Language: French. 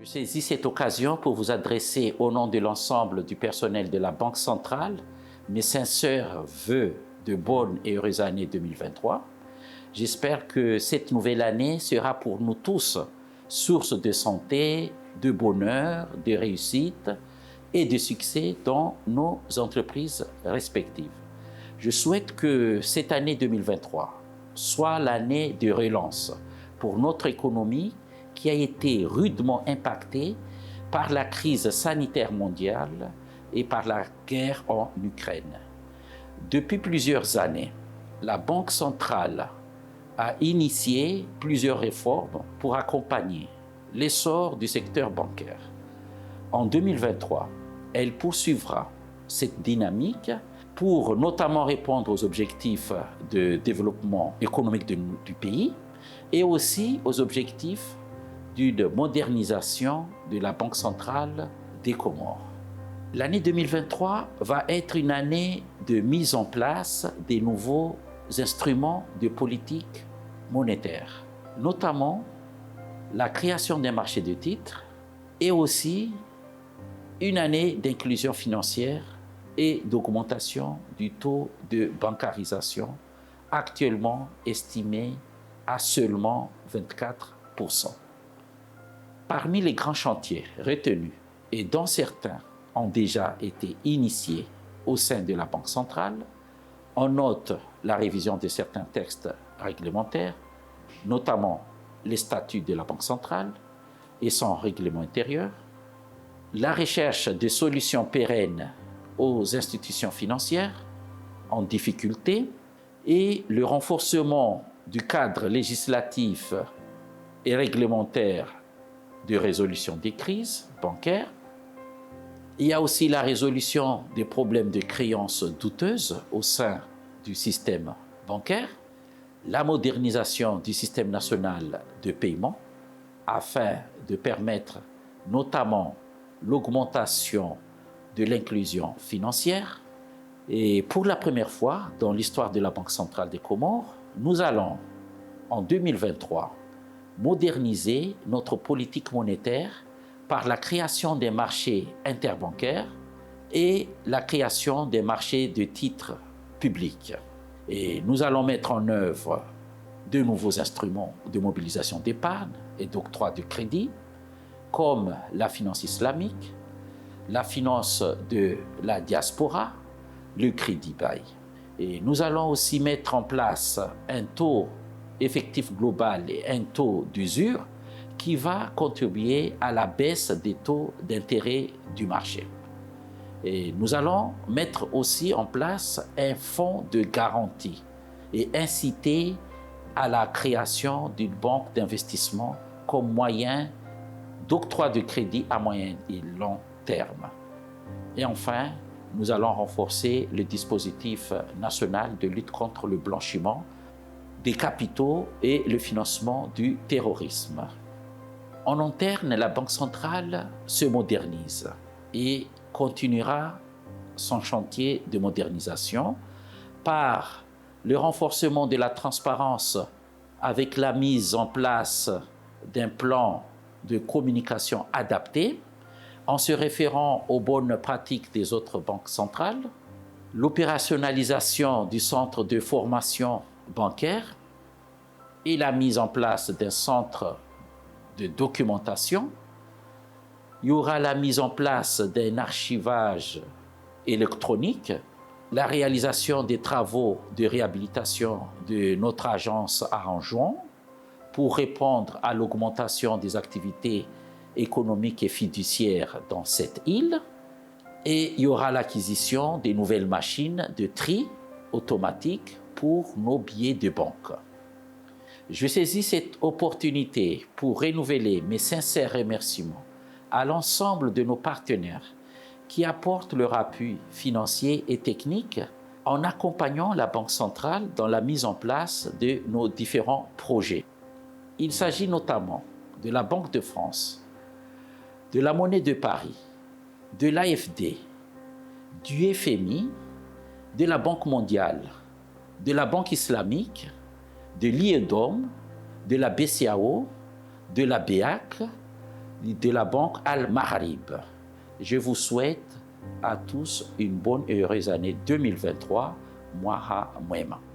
Je saisis cette occasion pour vous adresser au nom de l'ensemble du personnel de la Banque centrale mes sincères vœux de bonne et heureuse année 2023. J'espère que cette nouvelle année sera pour nous tous source de santé, de bonheur, de réussite et de succès dans nos entreprises respectives. Je souhaite que cette année 2023 soit l'année de relance pour notre économie qui a été rudement impactée par la crise sanitaire mondiale et par la guerre en Ukraine. Depuis plusieurs années, la Banque centrale a initié plusieurs réformes pour accompagner l'essor du secteur bancaire. En 2023, elle poursuivra cette dynamique pour notamment répondre aux objectifs de développement économique du pays et aussi aux objectifs d'une modernisation de la Banque centrale des Comores. L'année 2023 va être une année de mise en place des nouveaux instruments de politique monétaire, notamment la création d'un marché de titres et aussi une année d'inclusion financière et d'augmentation du taux de bancarisation, actuellement estimé à seulement 24%. Parmi les grands chantiers retenus, et dont certains ont déjà été initiés au sein de la Banque centrale, on note la révision de certains textes réglementaires, notamment les statuts de la Banque centrale et son règlement intérieur, la recherche de solutions pérennes aux institutions financières en difficulté et le renforcement du cadre législatif et réglementaire de résolution des crises bancaires. Il y a aussi la résolution des problèmes de créances douteuses au sein du système bancaire, la modernisation du système national de paiement afin de permettre notamment l'augmentation de l'inclusion financière. Et pour la première fois dans l'histoire de la Banque centrale des Comores, nous allons en 2023 moderniser notre politique monétaire par la création des marchés interbancaires et la création des marchés de titres publics. Et nous allons mettre en œuvre de nouveaux instruments de mobilisation d'épargne et d'octroi de crédit, comme la finance islamique, la finance de la diaspora, le crédit bail. Et nous allons aussi mettre en place un taux effectif global et un taux d'usure qui va contribuer à la baisse des taux d'intérêt du marché. Et nous allons mettre aussi en place un fonds de garantie et inciter à la création d'une banque d'investissement comme moyen d'octroi de crédit à moyen et long terme. Et enfin, nous allons renforcer le dispositif national de lutte contre le blanchiment des capitaux et le financement du terrorisme. En interne, la Banque centrale se modernise et continuera son chantier de modernisation par le renforcement de la transparence avec la mise en place d'un plan de communication adapté en se référant aux bonnes pratiques des autres banques centrales, l'opérationnalisation du centre de formation bancaire et la mise en place d'un centre de documentation. Il y aura la mise en place d'un archivage électronique, la réalisation des travaux de réhabilitation de notre agence à Anjouan pour répondre à l'augmentation des activités économiques et fiduciaires dans cette île. Et il y aura l'acquisition des nouvelles machines de tri automatique pour nos billets de banque. Je saisis cette opportunité pour renouveler mes sincères remerciements à l'ensemble de nos partenaires qui apportent leur appui financier et technique en accompagnant la Banque centrale dans la mise en place de nos différents projets. Il s'agit notamment de la Banque de France, de la Monnaie de Paris, de l'AFD, du FMI, de la Banque mondiale, de la Banque islamique, de l'IEDOM, de la BCAO, de la BEAC, de la banque Al-Maghrib. Je vous souhaite à tous une bonne et heureuse année 2023. Mwaha Mwema.